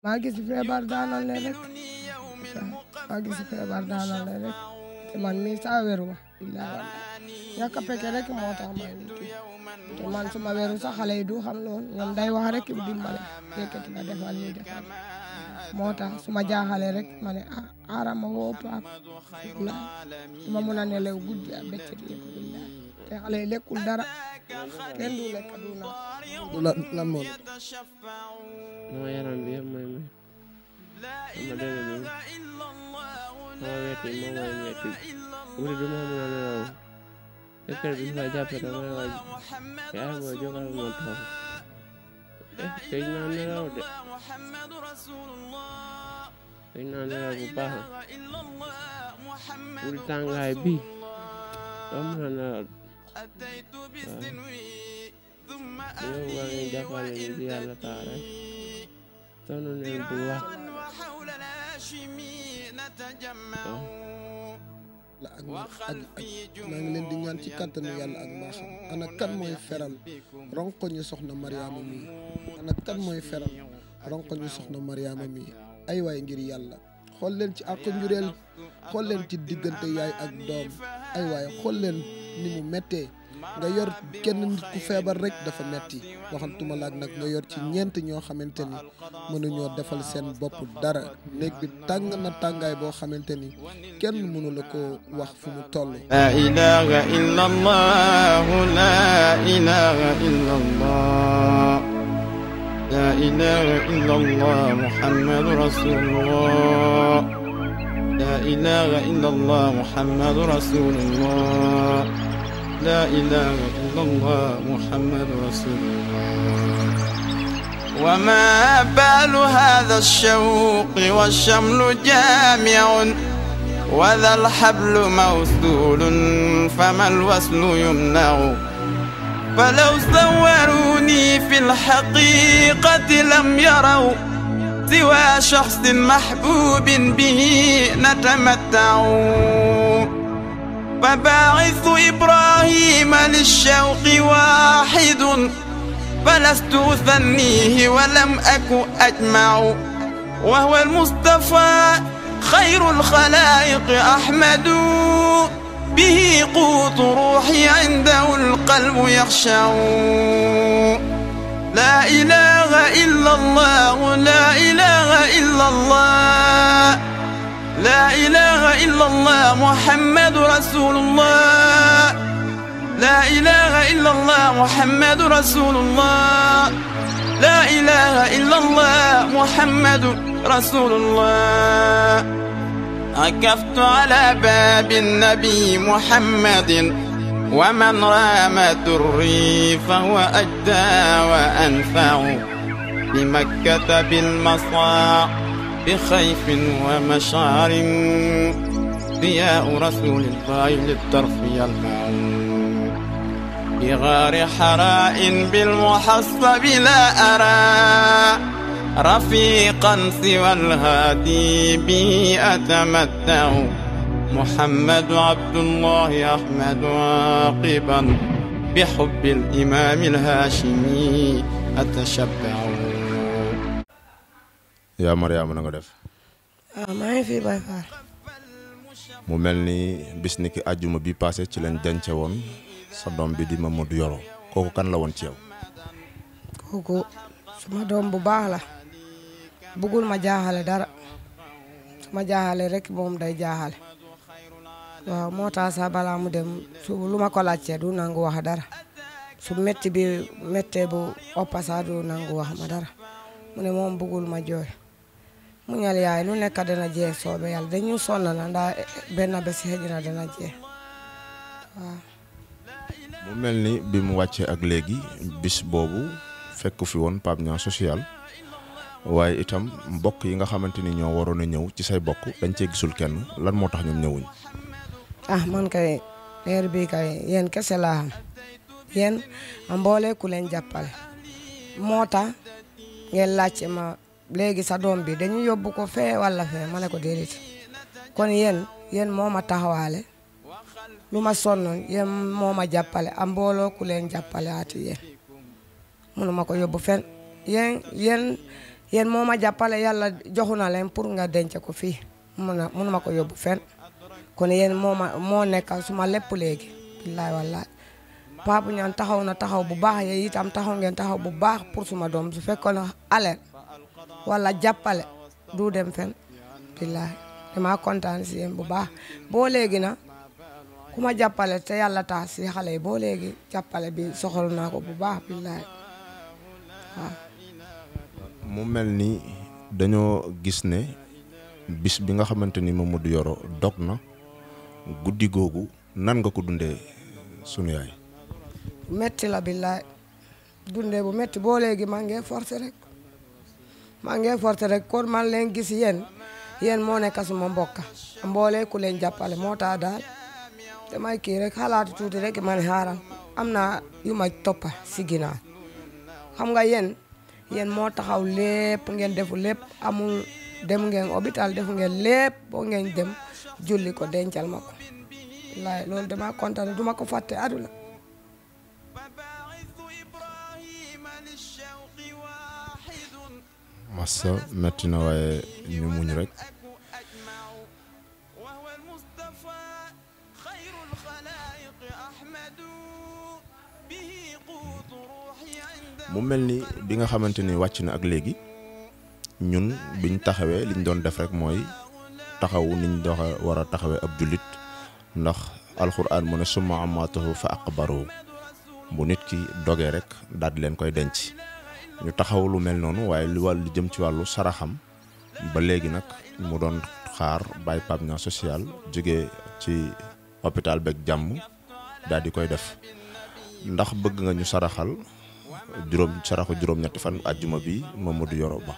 maa gis feebar daanal ne rek maa gis feebar daanal ne rek te man mii saa wéru ma billahi wallahi ñàkk a pekke rek moo tax may te man su ma wéru sax xale yi du xam lool ñoom day wax rek bu dimbale yëkkati nga defal nii defal moo tax su ma jaaxalee rek ma ne aara ma woo paap billahi su ma mun a nelew guddi ak bëccëg yëpp billahi te xale yi lekkul dara kenn du lekk du naan lan moo moo yaram bi yëpp mooy may sama dënn bi moo metti moo may metti guddi du ma mën a nelaw jëkkër bi fa jàppe damay waaj yaay boo jógal ma toog gëj naa nelaw de gëj naa nelaw bu baax guddi tàngaay bi doo mën a nelaw yow war nañu jàppale ñu ci yàlla taala sonn nañu bu wax ak maa ngi leen di ñaan ci kàttanu yàlla ak mbaaxam ana kan mooy feral ronkoñu soxna Mariama mi ana kan mooy feral ronkoñu soxna Mariama mi ay waay ngir yàlla xool leen ci àq njureel xool leen ci diggante yaay ak doom ay waay xool leen ni mu méttee nga yor kenn nit ku feebar rek dafa metti waxantuma laak nag nga yor ci ñeent ñoo xamante ni mënuñoo defal seen bopp dara néeg bi tàng na tàngaay boo xamante ni kenn mënu la ko wax fu mu toll. La ilaha illa Allah, la ilaha illa Allah, la ilaha illa Allah, Muhammadu Rasulullah, la ilaha illa Allah, Muhammadu Rasulullah, لا إله إلا الله محمد رسول الله. وما بال هذا الشوق والشمل جامع وذا الحبل موصول فما الوصل يمنع فلو صوروني في الحقيقة لم يروا سوى شخص محبوب به نتمتع فباعث إبراهيم للشوق واحد فلست أثنيه ولم أك أجمع وهو المصطفى خير الخلائق أحمد به قوت روحي عنده القلب يخشع لا إله إلا الله لا إله إلا الله لا إله إلا الله محمد رسول الله لا إله إلا الله محمد رسول الله لا إله إلا الله محمد رسول الله عكفت على باب النبي محمد ومن رام دري فهو أجدى وأنفع بمكة بالمصاع بخيف ومشعر ضياء رسول الله للطرف يلمع بغار حراء بالمحصب لا أرى رفيقا سوى الهادي به أتمتع محمد عبد الله أحمد عاقبا بحب الإمام الهاشمي أتشبع. yaa Mariama na nga def. maa ngi fi Baye Fall. mu mel ni bis ni ki àjjuma bi passé ci lañ dence woon sa doom bi di Mamadou Yoro kooku kan la woon ci yow. kooku suma doom bu baax la bëggul ma jaaxale dara su ma jaaxale rek moom day jaaxale waaw moo tax sax balaa mu dem su lu ma ko laajte du nangu wax dara su métti bi méttee bu oppa sax du nangu wax ma dara mu ne moom bëggul ma jooy mu ñal yaay lu nekk dana jeex soobe yàlla dañu sonn na ndax benn bés xëj na dana jeex waaw. mu mel ni bi mu wàccee ak léegi bis boobu fekk fi woon Pape Niang social waaye itam mbokk yi nga xamante ni ñoo waroon a ñëw ci say bokk dañ cee gisul kenn lan moo tax ñoom ñëwuñ. man kay heure bi kay yéen kese laa xam yéen mboole ku leen jàppale moo tax ngeen laajte ma léegi sa doom bi dañu yóbbu ko fee walla fee ma ne ko déedéet kon yéen moo ma taxawaale lu ma sonn yéen moo ma jàppale am mbooloo ku leen jàppale ati yéen mënu ma ko yóbbu fen yéen moo ma jàppale yàlla joxu na leen pour nga denc ko fii mënuma ko yóbbu fenn kon yéen moo nekk suma lépp léegi billaay wallaay Pape Niang taxaw na taxaw bu baax yéen itam taxaw ngeen taxaw bu baax pour suma doom su fekkoon alal wala jàppale du dem fenn billaay dama kontaan si yéen bu baax boo léegi na ku ma jàppale te yàlla tax si xale yi boo léegi jàppale bi soxal naa ko bu baax billaay waaw. mu mel ni dañoo gis ne bis bi nga xamante ni Mamadou Yoro dog na guddi googu nan nga ko dundee sunu yaay. metti la billaay dundee bu metti boo léegi maa ngi forcé rek kon man leen gis yéen moo nekk suma mbokka mboolee ku leen jàppale moo tax daal damay kii rek xalaatu tuuti rek man xaaral am na yu ma toppa si ginnaaw xam nga yéen moo taxaw lépp ngeen defu lépp amul dem ngeen hôpital defu ngeen lépp boo ngeen dem julli ko dencal ma ko wallaay loolu dama kontaan duma ko fàtte aduna massa metti na waaye ñu muñ rek. mu mel ni bi nga xamante ni wàcc na ak léegi ñun biñ taxawee liñ doon def rek mooy taxawu niñ war a taxawee ab jullit ndax alxuraan mu ne summa amaatahu fa aqbaruhu bu nit ki dogee rek daal di leen koy denc ñu taxaw lu mel noonu waaye lu jëm ci wàllu saraxam ba léegi nag mu doon xaar Baye Pape Niang social jóge ci hôpital beeg jàmm daal di koy def ndax bëgg nga ñu saraxal saraxu juróom-ñetti fan àjjuma bi Mamadou Yoro Ba.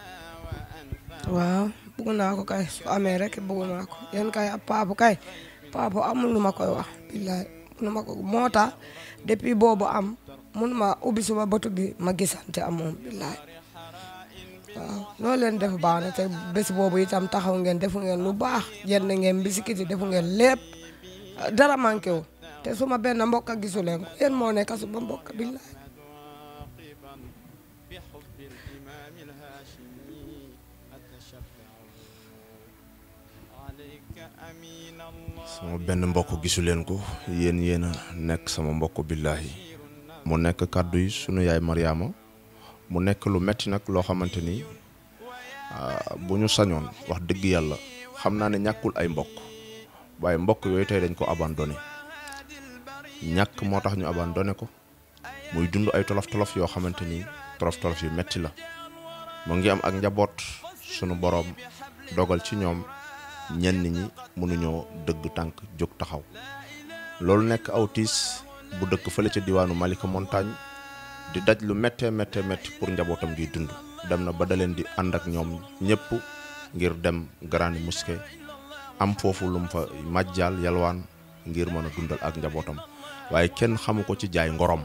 waaw bëgg naa ko kay su amee rek bëgg naa ko yéen kay Pape amul lu ma koy wax billaay nu ma ko moo tax depuis boobu am mun ma ubbi suma bëtu bi ma gisante am moom billaay waaw loolu leen def baax na te bés boobu itam taxaw ngeen defu ngeen lu baax jënd ngeen bisikiti defu ngeen lépp dara manqué wu te suma benn mbokk a gisu leen ko yéen moo nekk suma mbokk billaay. sama benn mbokk gisu leen ko yéen a nekk sama mbokk billaahi mu nekk kàddu yi sunu yaay Mariama mu nekk lu metti nag loo xamante ni bu ñu sañoon wax dëgg yàlla xam naa ne ñàkkul ay mbokk waaye mbokk yooyu tey dañ ko abandonné ñàkk moo tax ñu abandonné ko muy dund ay tolof-tolof yoo xamante ni tolof-tolof yu metti la mu ngi am ak njaboot sunu boroom dogal ci ñoom ñenn ñi mënuñoo dëgg tànk jóg taxaw loolu nekk aw tiis bu dëkk fële ca diwaanu Malika Montagne di daj lu méttee métti pour njabootam gi dund dem na ba da leen di ànd ak ñoom ñëpp ngir dem Grande Mosquée am foofu lu mu fa majjal yalwaan ngir mën a dundal ak njabootam waaye kenn xamu ko ci jaay ngorom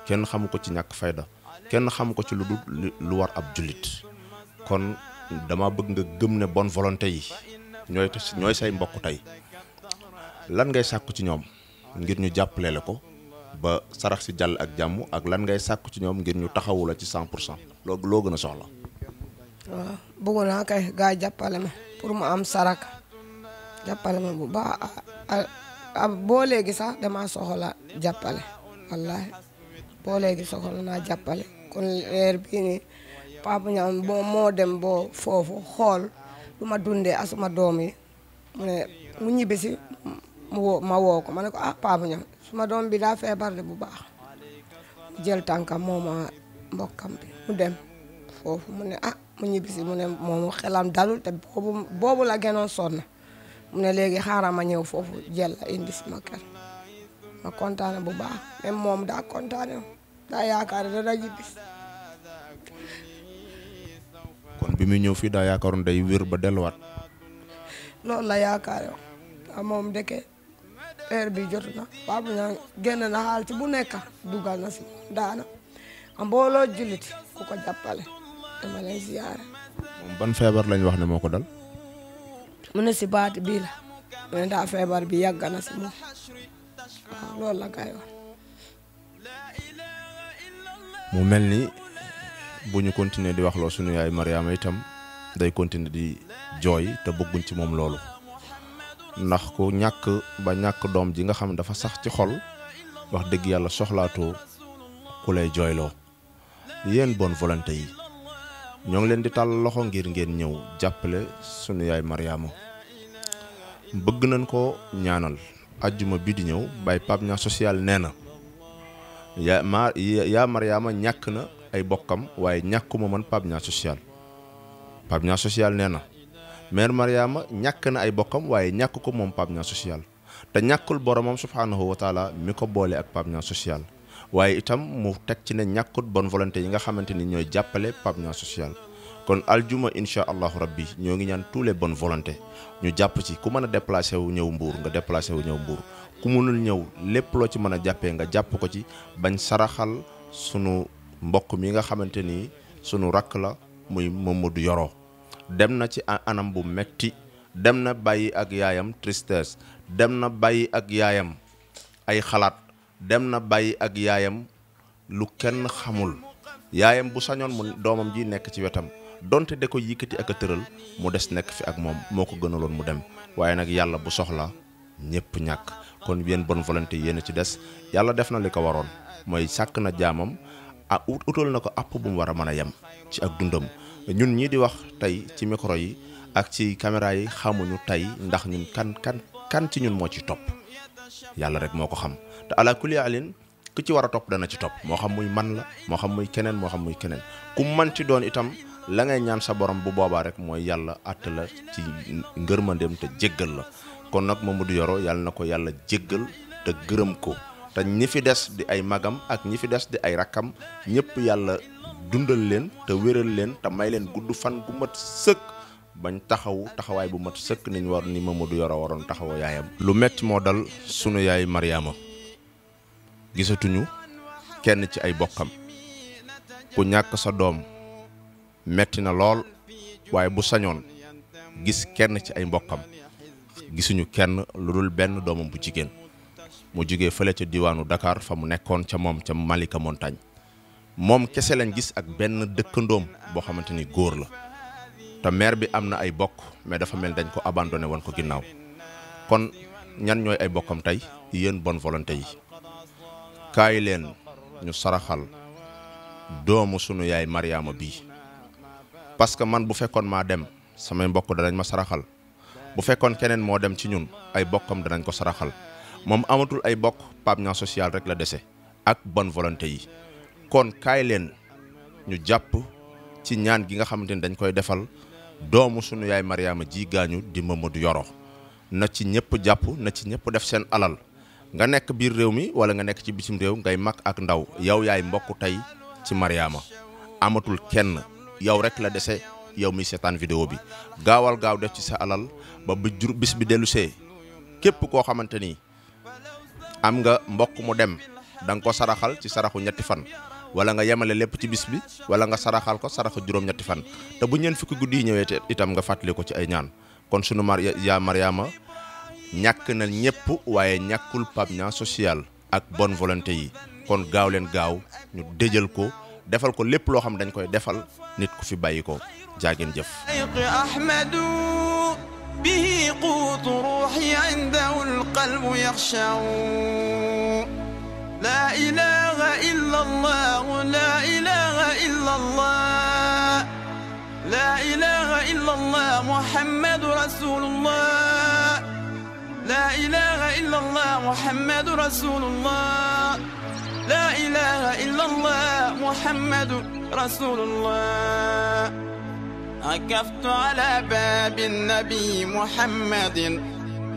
kenn xamu ko ci ñàkk fayda kenn xamu ko ci lu dul lu war ab jullit kon dama bëgg nga gëm ne bonne volonté yi ñooy say mbokk tey lan ngay sàkku ci ñoom ngir ñu jàppale la ko ba sarax si jàll ak jàmm ak lan ngay sàkku ci ñoom ngir ñu taxawu la ci 100% loo gën a soxla. waaw bëgg naa kay gaa jàppale ma pour mu am sarak jàppale ma bu baax boo léegi sax dama soxla jàppale wallaahi boo léegi soxla naa jàppale kon leer bii nii Pape Niang moo dem boo foofu xool lu ma dundee asuma doom yi mu ñibbisi ma woo ko ma ne ko Pape Niang suma doom bi daa feebar de bu baax mu jël tànkam mooma mbokkam bi mu dem foofu mu ne mu ñibbisi mu ne moomu xelam dalul te boobu la gënoon sonn mu ne léegi xaaral ma ñëw foofu jël la indi sama kër ma kontaane bu baax même moom daa kontaane daa yaakaar da ñibbisi kon bi muy ñëw fii daa yaakaaroon day wér ba delluwaat. loolu la yaakaar moom dëkk heure bi jotu na Pape Niang génn na xaal ci bu nekk dugal na si daana mbooloo julliti ku ko jàppale dama leen ziyaare. moom ban feebar lañ wax ne moo ko dal. mu ne si baati bii la mu ne daa feebar bi yàgg na si moom waaw loolu la kay wax. mu mel ni bu ñu continuer di waxloo sunu yaay Mariama itam day continuer di jooy te bëgguñ ci moom loolu ndax ku ñàkk ba ñàkk doom ji nga xam dafa sax ci xol wax dëgg yàlla soxlaatoo ku lay jooyloo. yéen bonne volonté yi ñoo ngi leen di tàll loxo ngir ngeen ñëw jàppale sunu yaay Mariama bëgg nañ ko ñaanal ajjuma bi di ñëw bay Pape Niang social nee na yaa Mariama ñàkk na ay bokkam waaye ñàkkuma man Pape Niang social. Pape Niang social nee na mère Mariama ñàkk na ay bokkam waaye ñàkk ko moom Pape Niang social te ñàkkul boromam subhanahu wa taala mi ko boole ak Pape Niang social waaye itam mu teg ci ne ñàkkut bonne volonté yi nga xamante ni ñooy jàppale Pape Niang social. kon aljuma incha allahu rabbi ñoo ngi ñaan tous les bonnes volontés ñu jàpp ci ku mën a déplacé wu ñëw Mbour nga déplacé wu ñëw Mbour ku mënul ñëw lépp loo ci mën a jàppee nga jàpp ko ci bañ saraxal sunu mbokk mi nga xamante ni sunu rakk la muy Mamadou Yoro dem na ci anam bu metti dem na bàyyi ak yaayam tristesse dem na bàyyi ak yaayam ay xalaat dem na bàyyi ak yaayam lu kenn xamul yaayam bu sañoon mu doomam ji nekk ci wetam donte da ko yëkkati ak a tëral mu des nekk fi ak moom moo ko gënaloon mu dem waaye nag yàlla bu soxla ñëpp ñàkk kon yéen bonne volonté yéen a ci des yàlla def na li ko waroon mooy sàkk na jaamam utal na ko àpp bu mu war a mën a yem ci ak dundam ñun ñii di wax tey ci micro yi ak ci caméra yi xamuñu tey ndax ñun kan ci ñun moo ci topp yàlla rek moo ko xam te ala kulli alin ku ci war a topp dana ci topp moo xam muy man la moo xam muy keneen moo xam muy keneen ku man ci doon itam la ngay ñaan sa borom bu boobaa rek mooy yàlla àtt la ci ngërmandeem te jéggal la kon nag Mamadou Yoro yàlla na ko yàlla jéggal te gërëm ko te ñi fi des di ay magam ak ñi fi des di ay rakkam ñëpp yàlla dundal leen te wéral leen te may leen gudd fan bu mat sëkk bañ taxawaay bu mat sëkk ni Mamadou Yoro waroon taxawoo yaayam. lu metti moo dal sunu yaay Mariama gisatuñu kenn ci ay bokkam ku ñàkk sa doom metti na lool waaye bu sañoon gis kenn ci ay mbokkam gisuñu kenn lu dul benn doomam bu jigéen mu jógee fële ca diwaanu Dakar fa mu nekkoon ca moom ca Malika Montagne moom kese lañ gis ak benn dëkkandoom boo xamante ni góor la te mère bi am na ay bokk mais dafa mel dañ ko abandonné woon ko ginnaaw kon ñan ñooy ay bokkam tey yéen bonne volonté yi kaay leen ñu saraxal doomu sunu yaay Mariama bii parce que man bu fekkoon maa dem samay mbokk danañ ma saraxal bu fekkoon keneen moo dem ci ñun ay bokkam danañ ko saraxal moom amatul ay bokk Pape Niang social rek la dese ak bonne volonté yi kon kaay leen ñu jàpp ci ñaan gi nga xamante ni dañ koy defal doomu sunu yaay Mariama ji gaañu di Mamadou Yoro na ci ñëpp jàpp na ci ñëpp def seen alal nga nekk biir réew mi wala nga nekk ci bitim réew ngay mag ak ndaw yow yaay mbokk tey ci Mariama amatul kenn yow rek la dese yow mi seetaan vidéo bi gaawal gaaw def ci sa alal ba bis bi dellu see képp koo xamante ni am nga mbokk mu dem da nga ko saraxal ci saraxu 3 fan wala nga yemale lépp ci bis bi wala nga saraxal ko saraxu 7 fan te bu ñeen fukki guddi yi ñëwee itam nga fàttali ko ci ay ñaan kon sunu yaa Mariama ñàkk na ñëpp waaye ñàkkul Pape Niang social ak bonne volonté yi kon gaaw leen gaaw ñu déjal ko defal ko lépp loo xam dañ koy defal nit ku fi bàyyi ko jaageen jëf ahmadu bihi quutu ruuhi indahu alqalbu yaxshaw la ilaha illa allah la ilaha illa allah la ilaha illa allah muhammadu rasulullah la ilaha illa allah muhammadu rasulullah لا إله إلا الله محمد رسول الله عكفت على باب النبي محمد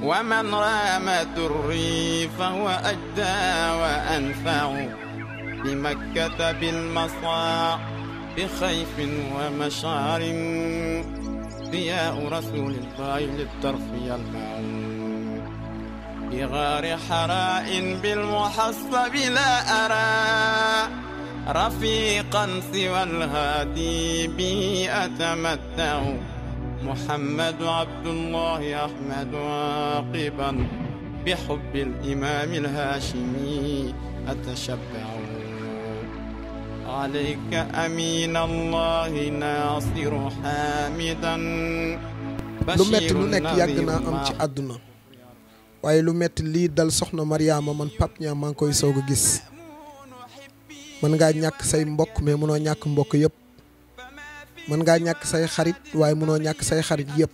ومن رام دري فهو أجدى وأنفع بمكة بالمصاع بخيف ومشعر ضياء رسول الله للطرف يلمع بغار حراء بالمحصب لا أرى رفيقا سوى الهادي به أتمتع محمد عبد الله أحمد عاقبا بحب الإمام الهاشمي أتشبع عليك أمين الله ناصر حامدا lu metti lu nekk yàgg naa am ci àdduna waaye lu metti lii dal soxna Mariama man Pape Niang maa ngi koy soog a gis mën ngaa ñàkk say mbokk mais mënoo ñàkk mbokk yëpp mën ngaa ñàkk say xarit waaye mënoo ñàkk say xarit yëpp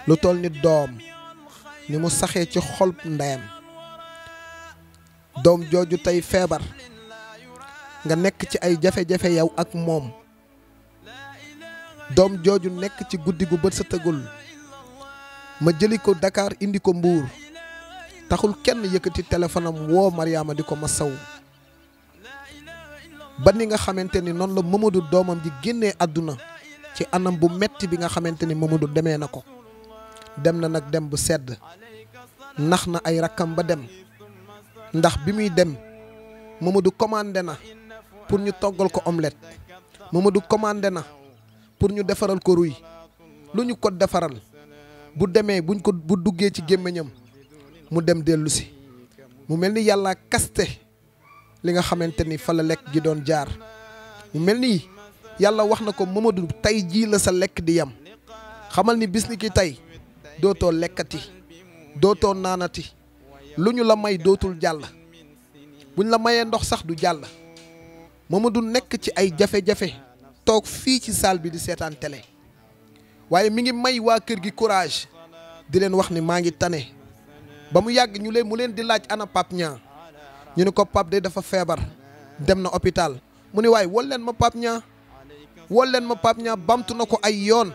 lu toll ni doom ni mu saxee ci xol ndeyam doom jooju tey feebar nga nekk ci ay jafe-jafe yow ak moom doom jooju nekk ci guddi gu bët sa tëgul ma jëli ko Dakar indi ko Mbuur taxul kenn yëkkati téléphone am woo Mariama di ko ma saw ba ni nga xamante ni noonu la Mamadou doomam ji génnee àdduna ci anam bu metti bi nga xamante ni Mamadou demee na ko dem na nag dem bu sedd nax na ay rakkam ba dem ndax bi muy dem Mamadou commandé na pour ñu toggal ko omelette Mamadou commandé na pour ñu defaral ko ruy lu ñu ko defaral bu demee bu duggee ci gémmiñam mu dem dellu si mu mel ni yàlla kaste li nga xamante ni fa la lekk gi doon jaar mu mel ni yàlla wax na ko Mamadou tey jii la sa lekk di yam xamal ni bis ni ki tey dootoo lekkati dootoo naanati lu ñu la may dootul jàll buñ la mayee ndox sax du jàll Mamadou nekk ci ay jafe-jafe toog fii ci salle bi di seetaan télé waaye mi ngi may waa kër gi courage di leen wax ni maa ngi tane ba mu yàgg mu leen di laaj ana Pape Niang ñu ne ko Pape de dafa feebar dem na hôpital mu ne waaye wol leen ma Pape Niang bamtu na ko ay yoon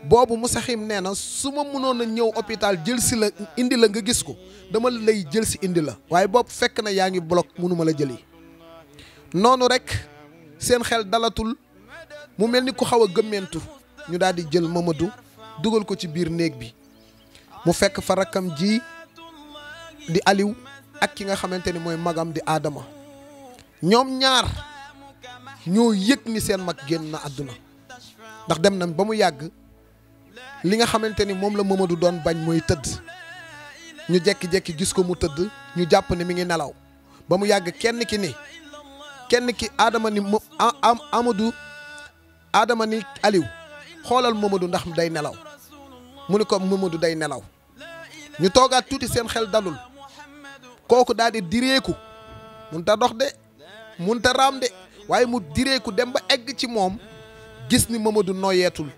boobu Musaxim nee na su ma mënoon a ñëw hôpital jël si la indi la nga gis ko dama lay jël si indi la waaye boobu fekk na yaa ngi bloc mënuma la jëli noonu rek seen xel dalatul mu mel ni ku xaw a gëmmentu ñu daal di jël Mamadou dugal ko ci biir néeg bi mu fekk fa rakkam ji di Aliou ak ki nga xamante ni mooy magam di Adama ñoom ñaar ñoo yëg ni seen mag génn na àdduna ndax dem na ba mu yàgg li nga xamante ni moom la Mamadou doon bañ mooy tëdd ñu jekki-jekki gis ko mu tëdd ñu jàpp ne mi ngi nelaw ba mu yàgg kenn ki Adama ni Adama ni Aliou xoolal Mamadou ndax day nelaw mu ni ko Mamadou day nelaw ñu toogaat tuuti seen xel dalul kooku daal di direeku mun ta dox de mun ta raam de waaye mu direeku dem ba egg ci moom gis ni Mamadou noyeetul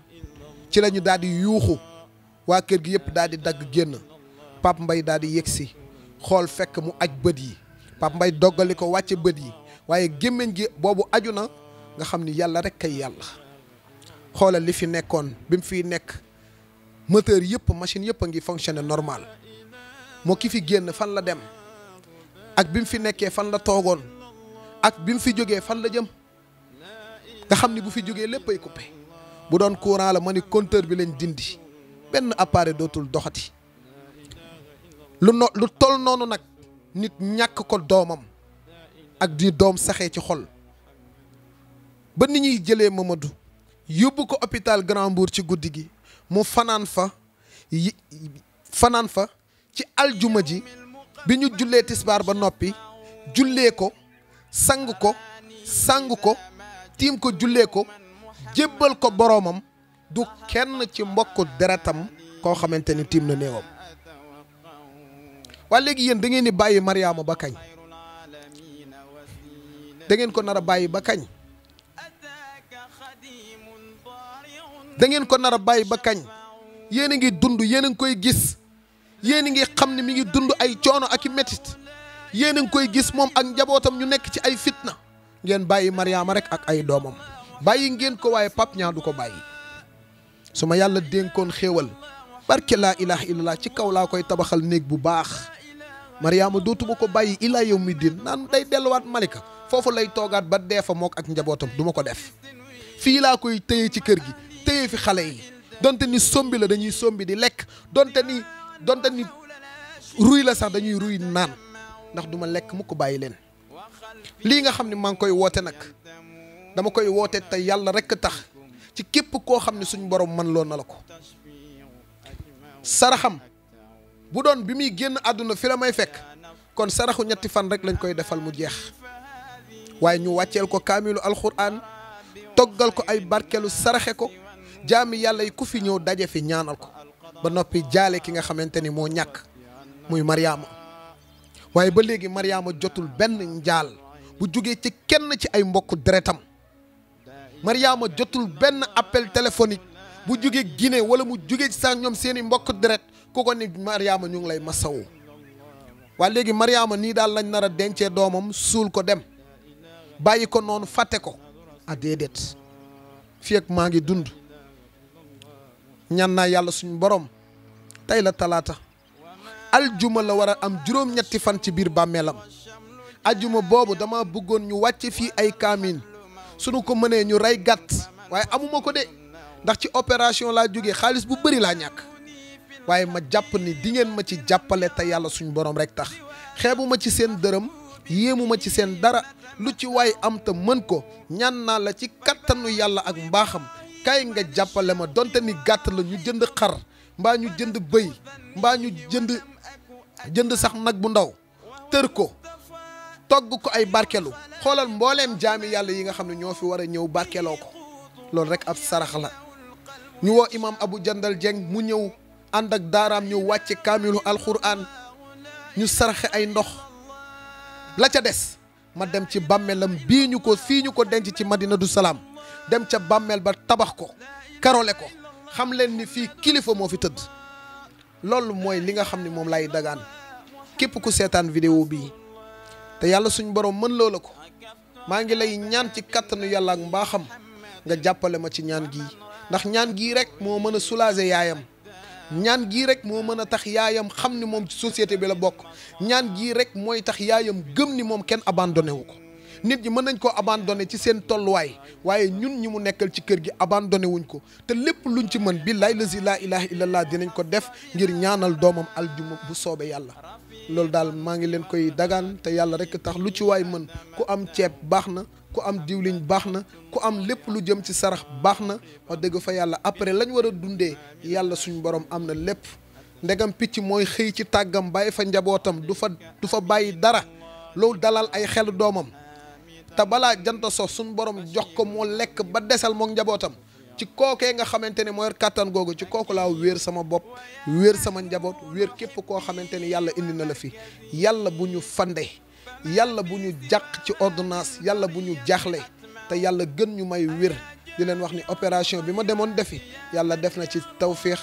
ci la ñu daal di yuuxu waa kër gi yëpp daal di dagg génn Pape Mbaye daal di yegsi xool fekk mu aj bët yi Pape Mbaye doggali ko wàcce bët yi waaye gémmiñ gi boobu aju na nga xam ni yàlla rek kay yàlla xoolal li fi nekkoon bi mu fiy nekk moteur yëpp machine yëpp a ngi fonctionner normal moo ki fi génn fan la dem ak bi mu fi nekkee fan la toogoon ak bi mu fi jógee fan la jëm nga xam ni bu fi jógee lépp ay coupé bu doon courant la ma ni compteur bi lañ dindi benn appareil dootul doxati lu toll noonu nag nit ñàkk ko doomam ak di doom saxee ci xol ba ni ñuy jëlee Mamadou yóbbu ko hôpital Grand Mbour ci guddi gi mu fanaan fa ci aljuma ji bi ñu jullee tisbaar ba noppi jullee ko sang ko tiim ko jullee ko jébbal ko boroomam du kenn ci mbokku deretam koo xamante ni tiim na néewam waa léegi yéen da ngeen di bàyyi Mariama ba kañ da ngeen ko nar a bàyyi ba kañ da ngeen ko nar a bàyyi ba kañ yéen a ngi dund yéen a ngi koy gis yéen a ngi xam ne mi ngi dund ay coono ak i métit yéen a ngi koy gis moom ak njabootam ñu nekk ci ay fitna ngeen bàyyi Mariama rek ak ay doomam bàyyi ngeen ko waaye Pape Niang du ko bàyyi su ma yàlla dénkoon xéewal barke laa ilaha illallah ci kaw laa koy tabaxal néeg bu baax Mariama dootuma ko bàyyi ilaa yawmi diin naan day delluwaat Malika foofu lay toogaat ba dee fa mook ak njabootam du ma ko def fii laa koy téye ci kër gi téye fi xale yi donte ni sombi la dañuy sombi di lekk donte ni ruy la sax dañuy ruy naan ndax du ma lekk mu ko bàyyi leen lii nga xam ne maa ngi koy woote nag dama koy woote te yàlla rekk tax ci képp koo xam ne suñ borom man loo na la ko saraxam bu doon bi muy génn àdduna fi la may fekk kon saraxu ñetti fan rek lañ koy defal mu jeex waaye ñu wàcceel ko kaamilu alxuraan toggal ko ay barkelu saraxe ko jaami yàlla yi ku fi ñëw daje fi ñaanal ko ba noppi jaale ki nga xamante ni moo ñàkk muy Mariama. waaye ba léegi Mariama jotul benn njaal bu jugee ci kenn ci ay mbokku deretam. Mariama jotul benn appel téléphonique bu jugee Guinée wala mu jugee ci sax ñoom seeni mbokku deret ku ko ni Mariama ñu ngi lay masawu. waa léegi Mariama nii daal lañ nar a dencee doomam suul ko dem bàyyi ko noonu fàtte ko a déedéet fii ak maa ngi dund ñaan naa yàlla suñu borom tey la talaata aljuma la war a am juróom-ñetti fan ci biir bàmmeelam. aljuma boobu dama bëggoon ñu wàcce fii ay kaamil suñu ko mënee ñu rey gàtt waaye amuma ko de ndax ci opération laa jógee xaalis bu bëri laa ñàkk waaye ma jàpp ni di ngeen ma ci jàppale te yàlla suñu borom rek tax xeebu ma ci seen dërëm yéemu ma ci seen dara lu ci waay am te mën ko ñaan naa la ci kattanu yàlla ak mbaaxam kay nga jàppale ma donte ni gàtt la ñu jënd xar mbaa ñu jënd bëy mbaa ñu jënd sax nag bu ndaw tër ko togg ko ay barkelu xoolal mbooleem jaami yàlla yi nga xam ne ñoo fi war a ñëw barkeloo ko loolu rek ab sarax la. ñu woo imam Abu Jandal Dieng mu ñëw ànd ak daaraam ñu wàcce kaamilu alxuraan ñu saraxe ay ndox la ca des ma dem ci bàmmeelam fii ñu ko denc ci Madinatu Salaam dem ca bàmmeel ba tabax ko karole ko xam leen ni fii kilifa moo fi tëdd. loolu mooy li nga xam ne moom lay dagaan képp ku seetaan vidéo bii te yàlla suñu borom mën loola ko maa ngi lay ñaan ci kattanu yàlla ak mbaaxam nga jàppale ma ci ñaan gii ndax ñaan gii rek moo mën a soulager yaayam. ñaan gii rek moo mën a tax yaayam xam ni moom ci société bi la bokk ñaan gii rek mooy tax yaayam gëm ni moom kenn abandonné wu ko. nit ñi mën nañ koo abandonné ci seen tolluwaay waaye ñun ñi mu nekkal ci kër gi abandonné wuñ ko te lépp luñ ci mën billahi lazi laa ilaha illallah dinañ ko def ngir ñaanal doomam aljuma bu soobee yàlla. loolu daal maa ngi leen koy dagaan te yàlla rek tax lu ci waay mën ku am ceeb baax na ku am diwliñ baax na ku am lépp lu jëm ci sarax baax na wax dëgg fa yàlla après lañ war a dundee yàlla suñu borom am na lépp. ndegam picc mooy xëy ci tàggam bàyyi fa njabootam du fa bàyyi dara loolu dalal ay xelu doomam. te balaa jant so suñu borom jox ko moo lekk ba desal mook njabootam ci kookee nga xamante ne mooy kàttan googu ci kooku laa wéer sama bopp wéer sama njaboot wéer képp koo xamante ni yàlla indi na la fi. yàlla bu ñu fande yàlla bu ñu jàq ci ordonnance yàlla bu ñu jaaxle te yàlla gën ñu may wér di leen wax ni opération bi ma demoon defi yàlla def na ci tawféex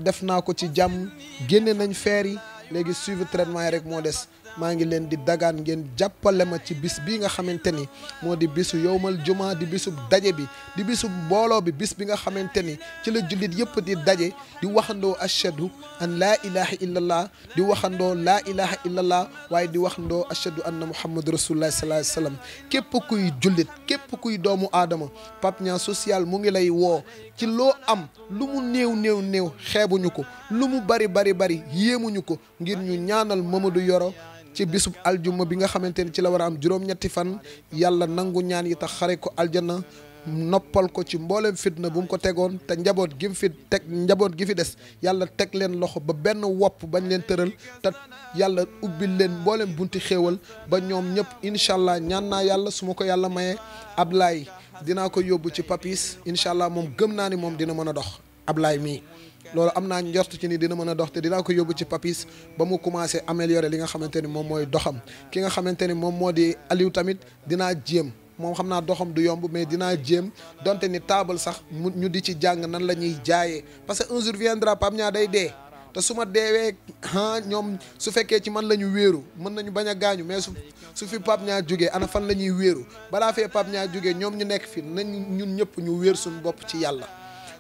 def naa ko ci jàmm génne nañ feer yi léegi suivre traitement yi rek moo des. maa ngi leen di dagaan ngeen jàppale ma ci bis bii nga xamante ni moo di bisu yowmal juma di bisu daje bi di bisu mbooloo bi bis bi nga xamante ni ci la jullit yëpp di daje di waxandoo ashadu an laa ilaha illallah di waxandoo laa ilaha illallah waaye di waxandoo ashadu anna muhammadu rasulullah sallallahu alayhi wasallam képp kuy jullit képp kuy doomu aadama Pape Niang social mu ngi lay woo ci loo am lu mu néew xeebuñu ko lu mu bari yéemuñu ko ngir ñu ñaanal Mamadou Yoro ci bisub aljuma bi nga xamante ni ci la war a am juróom-ñetti fan yàlla nangu ñaan yi tax xare ko aljana noppal ko ci mboolem fitna bu mu ko tegoon te njaboot gi fi des yàlla teg leen loxo ba benn wopp bañ leen tëral te yàlla ubbil leen mboolem bunti xéewal ba ñoom ñëpp incha allah ñaan naa yàlla su ma ko yàlla mayee Ablaye dinaa ko yóbbu ci Papis incha allah moom gëm naa ni moom dina mën a dox Ablaye mii. loolu am naa njort ci ni dina mën a dox te dinaa ko yóbbu ci Papis ba mu commencé améliorer li nga xamante ni moom mooy doxam ki nga xamante ni moom moo di Aliou tamit dinaa jéem moom xam naa doxam du yomb mais dinaa jéem donte ni table sax ñu di ci jàng nan la ñuy jaayee parce que un jour viendra Pape Niang day dee te su ma deewee ñoom su fekkee ci man la ñu wéeru mën nañu bañ a gaañu mais su fi Pape Niang jógee ana fan la ñuy wéeru balaa fee Pape Niang jógee ñoom ñu nekk fi nañ ñun ñëpp ñu wéer suñu bopp ci yàlla.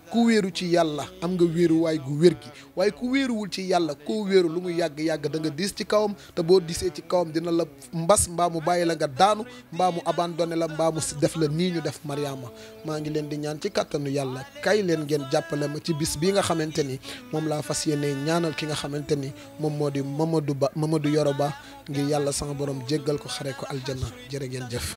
ku wéeru ci yàlla am nga wéeru waay gu wér gi waaye ku wéeruwul ci yàlla koo wéeru lu mu yàgg-yàgg da nga diis ci kawam te boo diisee ci kawam dina la mbas mbaa mu bàyyi la nga daanu mbaa mu abandonné la mbaa mu def la nii ñu def Mariama maa ngi leen di ñaan ci kàttanu yàlla kay leen ngeen jàppale ma ci bis bii nga xamante ni moom laa fas yéene ñaanal ki nga xamante ni moom moo di Mamadou Yoro Ba ngir yàlla sama borom jéggal ko xare ko aljanna jërë ngeen jëf